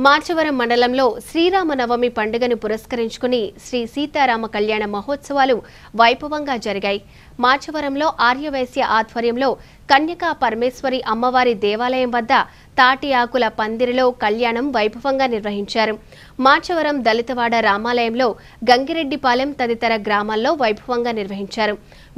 మార్చవరం మండలంలో శ్రీరామనవమి పండుగను పురస్కరించుకుని శ్రీ సీతారామ కళ్యాణ మహోత్సవాలు వైభవంగా జరిగాయి. మార్చవరంలో ఆర్యవైశ్య ఆధ్వర్యంలో కన్యకా పరమేశ్వరి అమ్మవారి దేవాలయం వద్ద తాటి ఆకుల పందిరిలో కళ్యాణం వైభవంగా నిర్వహించారు. మార్చవరం దళితవాడ రామాలయంలో గంగిరెడ్డిపాలెం తదితర గ్రామాల్లో వైభవంగా నిర్వహించారు.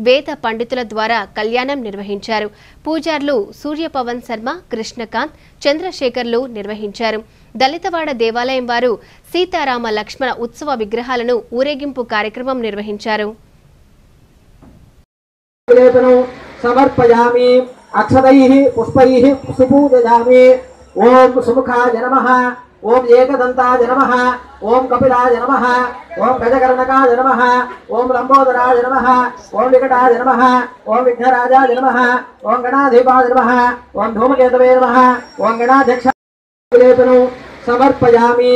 వేద పండితుల ద్వారా కళ్యాణం నిర్వహించారు. పూజార్లు సూర్యపవన్ శర్మ, కృష్ణకాంత్, చంద్రశేఖర్లు నిర్వహించారు. దళితవాడ దేవాలయం వారు సీతారామ లక్ష్మణ ఉత్సవ విగ్రహాలను ఊరేగింపు కార్యక్రమం నిర్వహించారు. సమర్పయామి అక్షతైః పుష్పైః సుపూజయామి. ఓం సుముఖాయ నమః, ఓం ఏకదంతాయ నమః, ఓం కపిలాయ నమః, ఓం గజకర్ణకాయ నమః, ఓం లంబోదరాయ నమః, ఓం వికటాయ నమః, ఓం విఘ్నరాజాయ నమః, ఓం గణాధిపాయ నమః, ఓం ధూమకేతవే నమః, ఓం గణాధ్యక్షాయ సమర్పయామి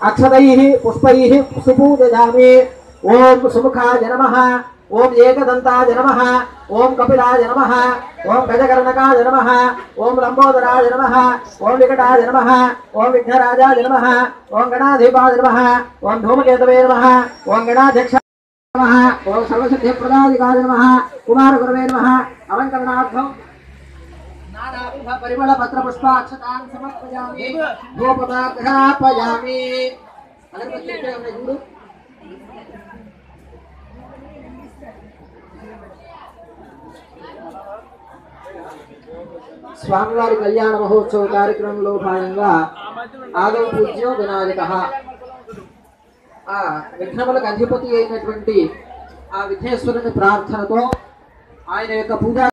అక్షతైః పుష్పైః సుపూజయామి. ఓం సుముఖాయ నమః, ఓం ఏకదంతాయ నమః, ఓం కపిలాయ నమః, ఓం గజకర్ణకాయ నమః, ఓం లంబోదరాయ నమః, ఓం వికటాయ నమః, ఓం విఘ్నరాజాయ నమః, ఓం గణాధిపాయ నమః, ఓం ధూమకేతవే నమః, ఓం గణాధ్యక్షాయ నమః, ఓం సర్వసిద్ధిప్రదాధికాయ నమః, కుమారగురవే నమః. అలంకరణార్థం నానావిధ పరిమళ పత్ర పుష్పాక్షతాన్ సమర్పయామి. ధూపమాగ్రహాపయామి. చూడు స్వామివారి కళ్యాణ మహోత్సవ కార్యక్రమంలో భాగంగా ఆదవ పూజ్యో వినాయకః, ఆ విఘ్నములకు అధిపతి అయినటువంటి ఆ విఘ్నేశ్వరుని ప్రార్థనతో ఆయన యొక్క పూజా